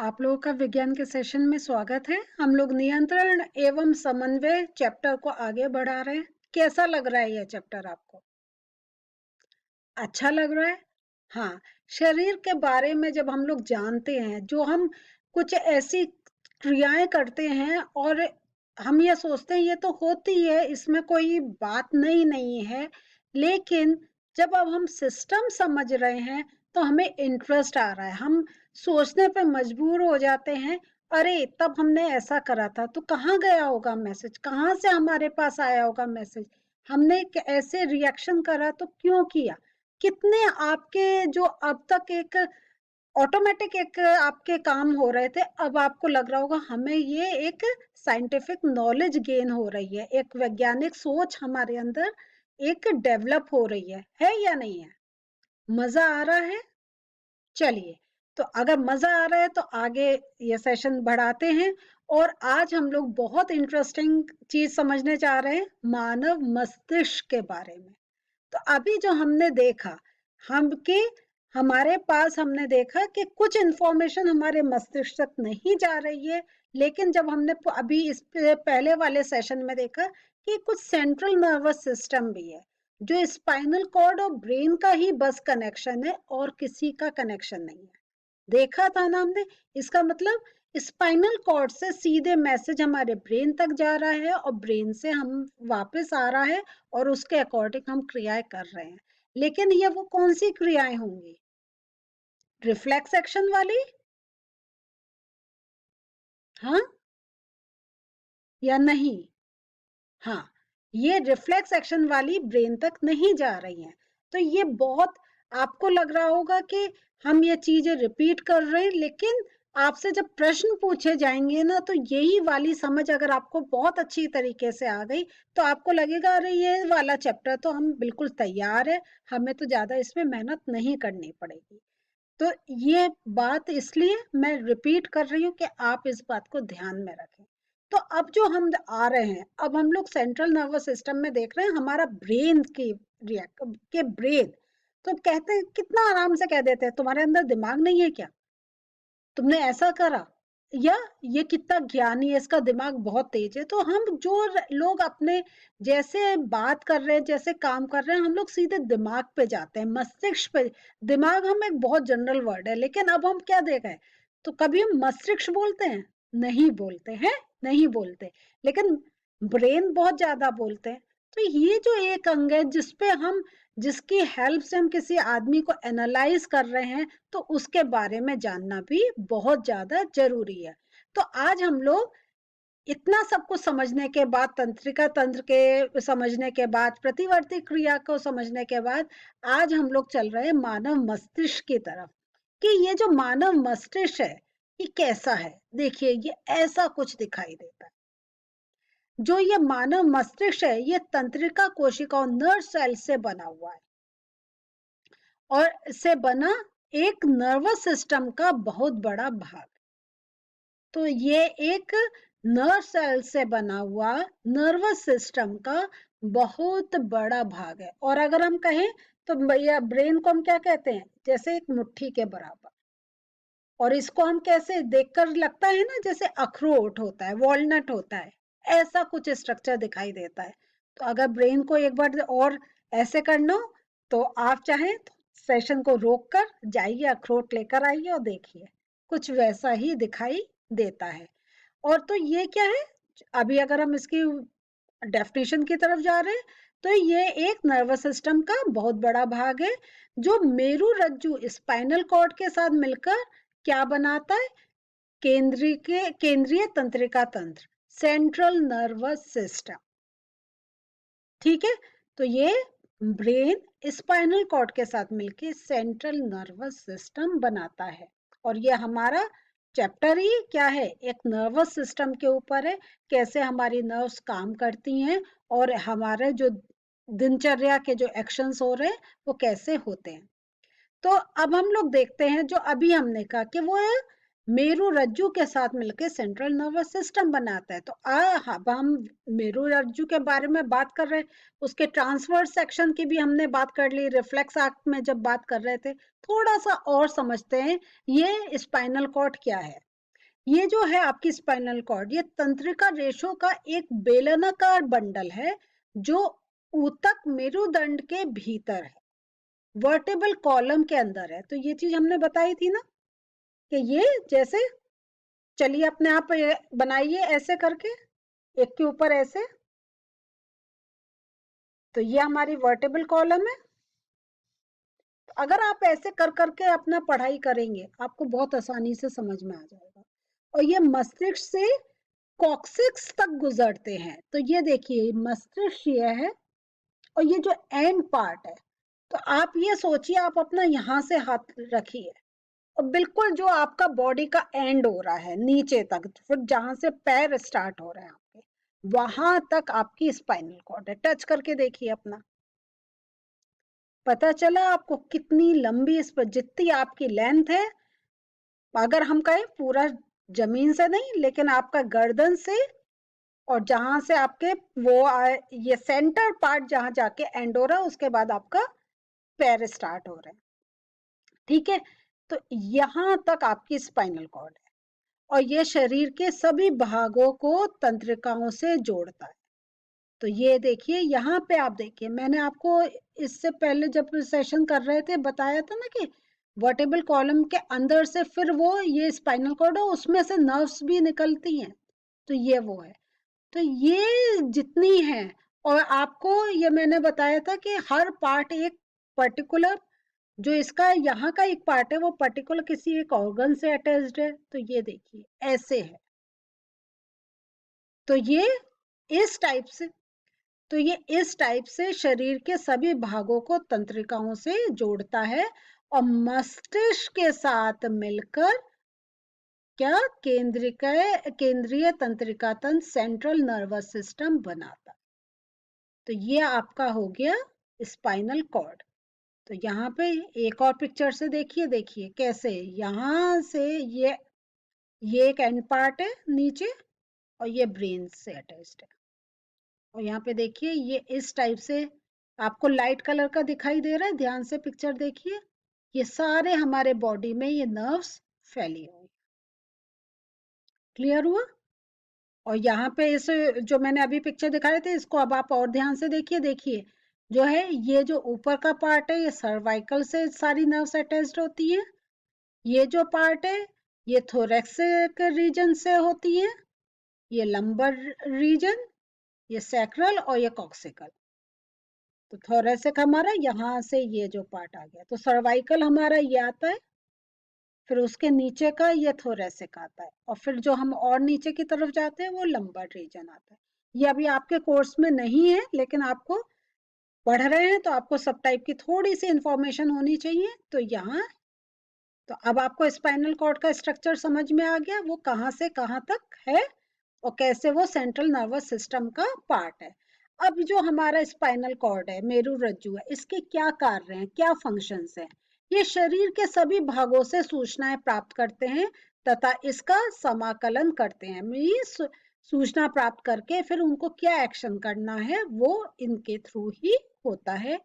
आप लोगों का विज्ञान के सेशन में स्वागत है। हम लोग नियंत्रण एवं समन्वय चैप्टर को आगे बढ़ा रहे हैं। कैसा लग रहा है यह चैप्टर आपको? अच्छा लग रहा है? हाँ, शरीर के बारे में जब हम लोग जानते हैं, जो हम कुछ ऐसी क्रियाएं करते हैं और हम ये सोचते हैं ये तो होती है, इसमें कोई बात नहीं है, लेकिन जब अब हम सिस्टम समझ रहे हैं तो हमें इंटरेस्ट आ रहा है। हम सोचने पे मजबूर हो जाते हैं, अरे तब हमने ऐसा करा था तो कहाँ गया होगा मैसेज, कहाँ से हमारे पास आया होगा मैसेज, हमने ऐसे रिएक्शन करा तो क्यों किया। कितने आपके जो अब तक एक ऑटोमेटिक एक आपके काम हो रहे थे, अब आपको लग रहा होगा हमें ये एक साइंटिफिक नॉलेज गेन हो रही है, एक वैज्ञानिक सोच हमारे अंदर एक डेवलप हो रही है या नहीं है? मजा आ रहा है? चलिए, तो अगर मजा आ रहा है तो आगे ये सेशन बढ़ाते हैं। और आज हम लोग बहुत इंटरेस्टिंग चीज समझने जा रहे हैं, मानव मस्तिष्क के बारे में। तो अभी जो हमने देखा, हम के हमारे पास हमने देखा कि कुछ इंफॉर्मेशन हमारे मस्तिष्क तक नहीं जा रही है, लेकिन जब हमने अभी इस पहले वाले सेशन में देखा कि कुछ सेंट्रल नर्वस सिस्टम भी है, जो स्पाइनल कॉर्ड और ब्रेन का ही बस कनेक्शन है और किसी का कनेक्शन नहीं है। देखा था ना हमने। इसका मतलब स्पाइनल कॉर्ड से सीधे मैसेज हमारे ब्रेन तक जा रहा है और ब्रेन से हम वापस आ रहा है और उसके अकॉर्डिंग हम क्रियाएं कर रहे हैं। लेकिन ये वो कौन सी क्रियाएं होंगी? रिफ्लेक्स एक्शन वाली? हाँ या नहीं? हाँ, ये रिफ्लेक्स एक्शन वाली ब्रेन तक नहीं जा रही हैं। तो ये बहुत आपको लग रहा होगा कि हम ये चीजें रिपीट कर रहे हैं, लेकिन आपसे जब प्रश्न पूछे जाएंगे ना, तो यही वाली समझ अगर आपको बहुत अच्छी तरीके से आ गई तो आपको लगेगा अरे ये वाला चैप्टर तो हम बिल्कुल तैयार है, हमें तो ज्यादा इसमें मेहनत नहीं करनी पड़ेगी। तो ये बात इसलिए मैं रिपीट कर रही हूँ कि आप इस बात को ध्यान में रखें। तो अब जो हम आ रहे हैं, अब हम लोग सेंट्रल नर्वस सिस्टम में देख रहे हैं हमारा ब्रेन की रिएक्ट के ब्रेन। तो कहते हैं, कितना आराम से कह देते हैं, तुम्हारे अंदर दिमाग नहीं है क्या, तुमने ऐसा करा, या ये कितना ज्ञानी है, इसका दिमाग बहुत तेज है। तो हम जो लोग अपने जैसे बात कर रहे हैं, जैसे काम कर रहे हैं, हम लोग सीधे दिमाग पे जाते हैं, मस्तिष्क पे। दिमाग हम एक बहुत जनरल वर्ड है, लेकिन अब हम क्या देख रहे हैं, तो कभी हम मस्तिष्क बोलते हैं? नहीं बोलते हैं, नहीं बोलते। लेकिन ब्रेन बहुत ज्यादा बोलते हैं। तो ये जो एक अंग है जिसपे हम, जिसकी हेल्प से हम किसी आदमी को एनालाइज कर रहे हैं, तो उसके बारे में जानना भी बहुत ज्यादा जरूरी है। तो आज हम लोग इतना सब कुछ समझने के बाद, तंत्रिका तंत्र के समझने के बाद, प्रतिवर्ती क्रिया को समझने के बाद, आज हम लोग चल रहे हैं मानव मस्तिष्क की तरफ, कि ये जो मानव मस्तिष्क है ये कैसा है। देखिए, ये ऐसा कुछ दिखाई देता है। जो ये मानव मस्तिष्क है ये तंत्रिका कोशिकाओं, नर्व सेल से बना हुआ है, और इससे बना एक नर्वस सिस्टम का बहुत बड़ा भाग। तो ये एक नर्व सेल से बना हुआ नर्वस सिस्टम का बहुत बड़ा भाग है। और अगर हम कहें तो भैया ब्रेन को हम क्या कहते हैं, जैसे एक मुट्ठी के बराबर। और इसको हम कैसे देखकर लगता है ना, जैसे अखरोट होता है, वॉलनट होता है, ऐसा कुछ स्ट्रक्चर दिखाई देता है। तो अगर ब्रेन को एक बार और ऐसे करना हो, तो आप चाहें तो सेशन को रोक कर जाइए, अखरोट लेकर आइए और देखिए, कुछ वैसा ही दिखाई देता है। और तो ये क्या है, अभी अगर हम इसकी डेफिनेशन की तरफ जा रहे हैं, तो ये एक नर्वस सिस्टम का बहुत बड़ा भाग है, जो मेरु रज्जु स्पाइनल कॉर्ड के साथ मिलकर क्या बनाता है, केंद्रीय तंत्रिका तंत्र, सेंट्रल नर्वस सिस्टम। ठीक है, तो ये ब्रेन स्पाइनल कॉर्ड के साथ मिलके सेंट्रल नर्वस सिस्टम बनाता है। और ये हमारा चैप्टर ही क्या है, एक नर्वस सिस्टम के ऊपर है, कैसे हमारी नर्व्स काम करती हैं और हमारे जो दिनचर्या के जो एक्शंस हो रहे हैं वो कैसे होते हैं। तो अब हम लोग देखते हैं, जो अभी हमने कहा कि वो मेरु रज्जु के साथ मिलकर सेंट्रल नर्वस सिस्टम बनाता है। तो अब हम मेरु रज्जु के बारे में बात कर रहे हैं, उसके ट्रांसवर्स सेक्शन की भी हमने बात कर ली, रिफ्लेक्स एक्ट में जब बात कर रहे थे। थोड़ा सा और समझते हैं ये स्पाइनल कॉर्ड क्या है। ये जो है आपकी स्पाइनल कॉर्ड, ये तंत्रिका रेशों का एक बेलनाकार बंडल है जो ऊतक मेरुदंड के भीतर है, वर्टेबल कॉलम के अंदर है। तो ये चीज हमने बताई थी ना कि ये जैसे, चलिए अपने आप बनाइए ऐसे करके, एक के ऊपर ऐसे। तो ये हमारी वर्टेबल कॉलम है। अगर आप ऐसे कर करके अपना पढ़ाई करेंगे, आपको बहुत आसानी से समझ में आ जाएगा। और ये मस्तिष्क से कॉक्सिक्स तक गुजरते हैं। तो ये देखिए मस्तिष्क ये है, और ये जो एंड पार्ट है, तो आप ये सोचिए आप अपना यहाँ से हाथ रखिए और बिल्कुल जो आपका बॉडी का एंड हो रहा है नीचे तक, फिर जहां से पैर स्टार्ट हो रहे हैं आपके, वहां तक आपकी स्पाइनल कॉर्ड है। टच करके देखिए अपना, पता चला आपको कितनी लंबी, इस पर जितनी आपकी लेंथ है, अगर हम कहें पूरा जमीन से नहीं, लेकिन आपका गर्दन से और जहां से आपके वो ये सेंटर पार्ट जहां जाके एंड हो रहा है, उसके बाद आपका पैर स्टार्ट हो रहा है। ठीक है, तो यहां तक आपकी स्पाइनल कॉर्ड है और ये शरीर के सभी भागों को तंत्रिकाओं से जोड़ता है। तो ये देखिए यहाँ पे, आप देखिए मैंने आपको इससे पहले जब सेशन कर रहे थे बताया था ना कि वर्टेबल कॉलम के अंदर से फिर वो ये स्पाइनल कॉर्ड है, उसमें से नर्व्स भी निकलती हैं। तो ये वो है। तो ये जितनी है, और आपको ये मैंने बताया था कि हर पार्ट एक पर्टिकुलर, जो इसका यहाँ का एक पार्ट है वो पर्टिकुलर किसी एक ऑर्गन से अटैच्ड है। तो ये देखिए ऐसे है। तो ये इस टाइप से, तो ये इस टाइप से शरीर के सभी भागों को तंत्रिकाओं से जोड़ता है और मस्तिष्क के साथ मिलकर क्या केंद्रीय तंत्रिका तंत्र, सेंट्रल नर्वस सिस्टम बनाता है। तो ये आपका हो गया स्पाइनल कॉर्ड। तो यहाँ पे एक और पिक्चर से देखिए, देखिए कैसे यहाँ से ये एक एंड पार्ट है नीचे और ये ब्रेन से अटैच्ड है। और यहाँ पे देखिए ये इस टाइप से आपको लाइट कलर का दिखाई दे रहा है, ध्यान से पिक्चर देखिए। ये सारे हमारे बॉडी में ये नर्व्स फैली हुई। क्लियर हुआ? और यहाँ पे इस जो मैंने अभी पिक्चर दिखाए थे, इसको अब आप और ध्यान से देखिए। देखिए जो है ये जो ऊपर का पार्ट है, ये सर्वाइकल से सारी नर्व्स अटैच्ड होती है। ये जो पार्ट है ये थोरैक्सिक रीजन से होती है, ये लंबर रीजन, ये सैक्रल और ये कॉक्सिकल। तो थोरैसिक हमारा यहाँ से ये जो पार्ट आ गया, तो सर्वाइकल हमारा ये आता है, फिर उसके नीचे का ये थोरैसिक आता है, और फिर जो हम और नीचे की तरफ जाते हैं वो लंबर रीजन आता है। ये अभी आपके कोर्स में नहीं है, लेकिन आपको पढ़ रहे हैं तो आपको सब टाइप की थोड़ी सी इंफॉर्मेशन होनी चाहिए। तो यहाँ, तो अब आपको स्पाइनल कॉर्ड का स्ट्रक्चर समझ में आ गया, वो कहाँ से कहाँ तक है और कैसे वो सेंट्रल नर्वस सिस्टम का पार्ट है। अब जो हमारा स्पाइनल कॉर्ड है, मेरुरज्जु है, इसके क्या कार्य हैं, क्या फंक्शंस हैं? ये शरीर के सभी भागों से सूचनाएं प्राप्त करते हैं तथा इसका समाकलन करते हैं। मीन्स सूचना प्राप्त करके फिर उनको क्या एक्शन करना है वो इनके थ्रू ही होता है।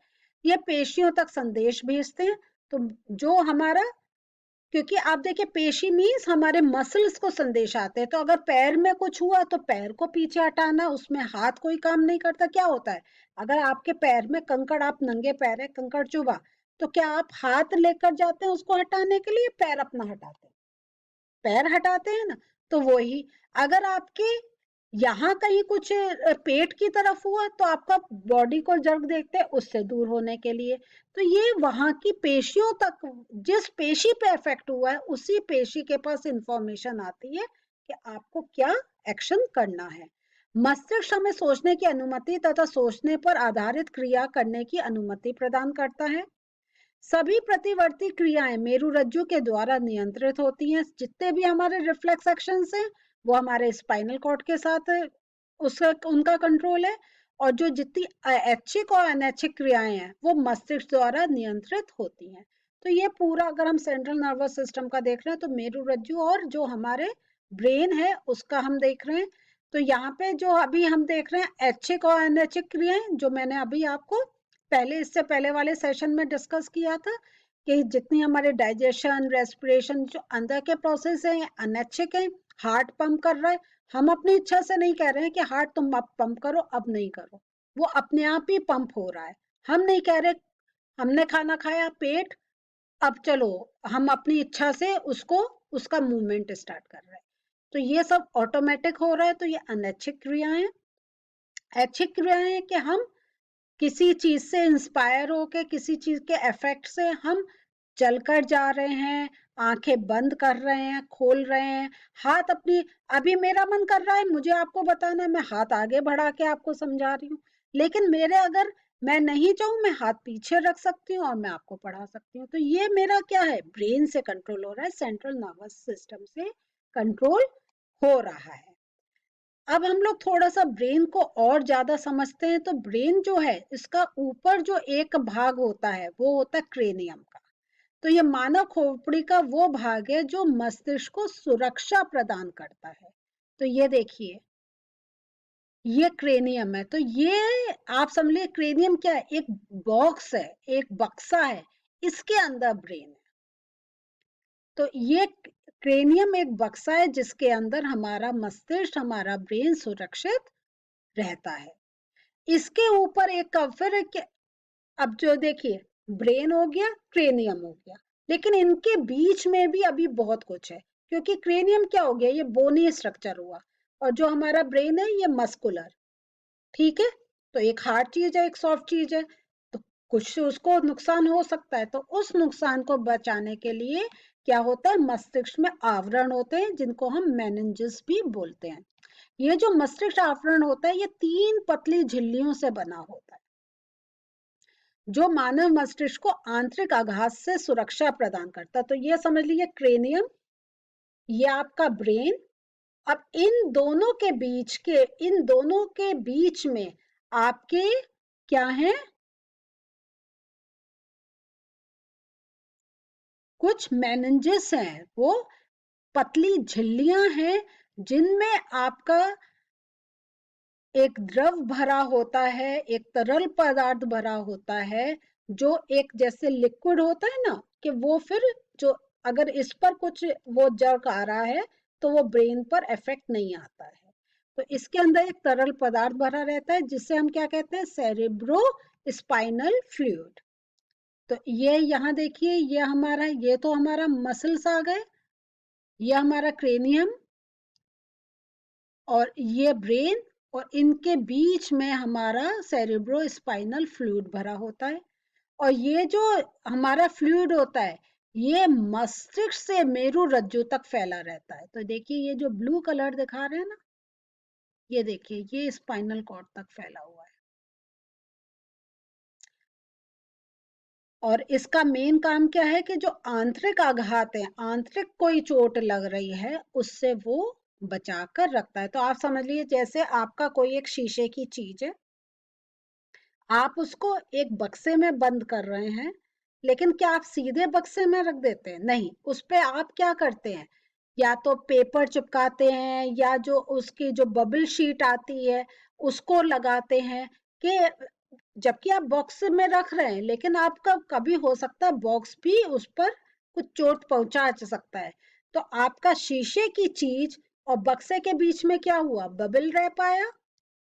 ये पेशियों तक संदेश भेजते हैं। तो जो हमारा, क्योंकि आप देखिए पेशी मीन्स हमारे मसल्स को संदेश आते हैं। तो अगर पैर में कुछ हुआ तो पैर को पीछे हटाना, उसमें हाथ कोई काम नहीं करता। क्या होता है, अगर आपके पैर में कंकड़, आप नंगे पैर है, कंकड़ चुभा, तो क्या आप हाथ लेकर जाते हैं उसको हटाने के लिए? पैर अपना हटाते हैं, पैर हटाते हैं ना। तो वही, अगर आपके यहाँ कहीं कुछ पेट की तरफ हुआ तो आपका बॉडी को जर्क देखते हैं उससे दूर होने के लिए। तो ये वहां की पेशियों तक, जिस पेशी पे इफेक्ट हुआ है उसी पेशी के पास इंफॉर्मेशन आती है कि आपको क्या एक्शन करना है। मस्तिष्क हमें सोचने की अनुमति तथा सोचने पर आधारित क्रिया करने की अनुमति प्रदान करता है। सभी प्रतिवर्ती क्रियाएं मेरुरज्जु के द्वारा नियंत्रित होती हैं। जितने भी हमारे रिफ्लेक्स एक्शंस हैं वो हमारे स्पाइनल कॉर्ड के साथ उसका उनका कंट्रोल है, और जो जितनी ऐच्छिक और अनैच्छिक क्रियाएं हैं वो मस्तिष्क द्वारा नियंत्रित होती हैं। तो ये पूरा अगर हम सेंट्रल नर्वस सिस्टम का देख रहे हैं तो मेरुरज्जु और जो हमारे ब्रेन है उसका हम देख रहे हैं। तो यहाँ पे जो अभी हम देख रहे हैं ऐच्छिक और अनैच्छिक क्रियाएं, जो मैंने अभी आपको पहले, इससे पहले वाले सेशन में डिस्कस किया था कि जितनी हमारे डाइजेशन, रेस्पिरेशन, जो अंदर के प्रोसेस हैं अनैच्छिक हैं, हार्ट पंप कर रहा है, हम अपनी इच्छा से नहीं कह रहे हैं कि हार्ट तुम अब पंप करो, अब नहीं करो, वो अपने आप ही पंप हो रहा है। हम नहीं कह रहे हमने खाना खाया पेट, अब चलो हम अपनी इच्छा से उसको उसका मूवमेंट स्टार्ट कर रहे हैं। तो ये सब ऑटोमेटिक हो रहा है, तो ये अनैच्छिक क्रियाएं। ऐच्छिक क्रियाएं हैं कि हम किसी चीज से इंस्पायर होके, किसी चीज के इफेक्ट से हम चलकर जा रहे हैं, आंखें बंद कर रहे हैं, खोल रहे हैं, हाथ अपनी, अभी मेरा मन कर रहा है मुझे आपको बताना है, मैं हाथ आगे बढ़ा के आपको समझा रही हूँ, लेकिन मेरे अगर मैं नहीं चाहूँ मैं हाथ पीछे रख सकती हूँ और मैं आपको पढ़ा सकती हूँ। तो ये मेरा क्या है, ब्रेन से कंट्रोल हो रहा है, सेंट्रल नर्वस सिस्टम से कंट्रोल हो रहा है। अब हम लोग थोड़ा सा ब्रेन को और ज्यादा समझते हैं, तो ब्रेन जो है इसका ऊपर जो एक भाग होता है वो होता है क्रेनियम का। तो ये मानव खोपड़ी का वो भाग है जो मस्तिष्क को सुरक्षा प्रदान करता है। तो ये देखिए, ये क्रेनियम है। तो ये आप समझ लीजिए क्रेनियम क्या है, एक बॉक्स है, एक बक्सा है, इसके अंदर ब्रेन है। तो ये क्रेनियम एक बक्सा है जिसके अंदर हमारा मस्तिष्क, हमारा ब्रेन सुरक्षित रहता है। इसके ऊपर एक फिर अब जो देखिए, ब्रेन हो गया, क्रेनियम हो गया, लेकिन इनके बीच में भी अभी बहुत कुछ है, क्योंकि क्रेनियम क्या हो गया, ये बोनी स्ट्रक्चर हुआ, और जो हमारा ब्रेन है ये मस्कुलर, ठीक है। तो एक हार्ड चीज है, एक सॉफ्ट चीज है, तो कुछ उसको नुकसान हो सकता है, तो उस नुकसान को बचाने के लिए क्या होता है, मस्तिष्क में आवरण होते हैं जिनको हम मेनिंजेस भी बोलते हैं। ये जो मस्तिष्क आवरण होता है ये 3 पतली झिल्लियों से बना होता है, जो मानव मस्तिष्क को आंतरिक आघात से सुरक्षा प्रदान करता है। तो ये समझ लीजिए क्रेनियम, ये आपका ब्रेन। अब इन दोनों के बीच में आपके क्या है, कुछ मेनिंजेस हैं, वो पतली झिल्लियां हैं जिनमें आपका एक द्रव भरा होता है, एक तरल पदार्थ भरा होता है, जो एक जैसे लिक्विड होता है ना, कि वो फिर जो अगर इस पर कुछ वो जर्क आ रहा है तो वो ब्रेन पर इफेक्ट नहीं आता है। तो इसके अंदर एक तरल पदार्थ भरा रहता है जिसे हम क्या कहते हैं, सेरेब्रो स्पाइनल फ्लूइड। तो ये यहाँ देखिए, ये तो हमारा मसल्स आ गए, ये हमारा क्रेनियम और ये ब्रेन, और इनके बीच में हमारा सेरेब्रो स्पाइनल फ्लूइड भरा होता है। और ये जो हमारा फ्लूइड होता है ये मस्तिष्क से मेरु रज्जु तक फैला रहता है। तो देखिए ये जो ब्लू कलर दिखा रहे हैं ना, ये देखिए ये स्पाइनल कॉर्ड तक फैला हुआ है। और इसका मेन काम क्या है कि जो आंतरिक आघात है, आंतरिक कोई चोट लग रही है उससे वो बचा कर रखता है। तो आप समझ लीजिए जैसे आपका कोई एक शीशे की चीज है, आप उसको एक बक्से में बंद कर रहे हैं, लेकिन क्या आप सीधे बक्से में रख देते हैं? नहीं, उस पे आप क्या करते हैं, या तो पेपर चिपकाते हैं या जो उसकी जो बबल शीट आती है उसको लगाते हैं, कि जबकि आप बॉक्स में रख रहे हैं लेकिन आपका कभी हो सकता है बॉक्स भी उस पर कुछ चोट पहुंचा सकता है। तो आपका शीशे की चीज और बक्से के बीच में क्या हुआ, बबल रैप आया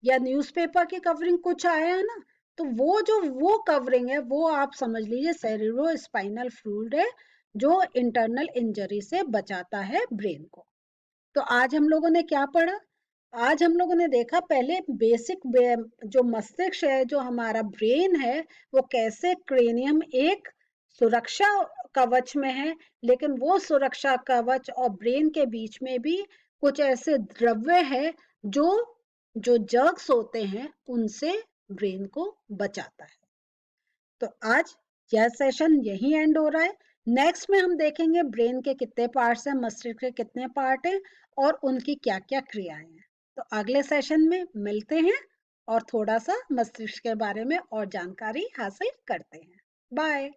या न्यूज़पेपर की कवरिंग कुछ आया है ना, तो वो कवरिंग है वो आप समझ लीजिए सेरेब्रो स्पाइनल फ्लूइड है, जो इंटरनल इंजरी से बचाता है ब्रेन को। तो आज हम लोगों ने क्या पढ़ा, आज हम लोगों ने देखा पहले बेसिक जो मस्तिष्क है, जो हमारा ब्रेन है, वो कैसे क्रेनियम एक सुरक्षा कवच में है, लेकिन वो सुरक्षा कवच और ब्रेन के बीच में भी कुछ ऐसे द्रव्य है जो जो जर्क्स होते हैं उनसे ब्रेन को बचाता है। तो आज यह सेशन यही एंड हो रहा है। नेक्स्ट में हम देखेंगे ब्रेन के कितने पार्ट्स हैं, मस्तिष्क के कितने पार्ट हैं और उनकी क्या क्या क्रियाएं हैं। तो अगले सेशन में मिलते हैं और थोड़ा सा मस्तिष्क के बारे में और जानकारी हासिल करते हैं। बाय।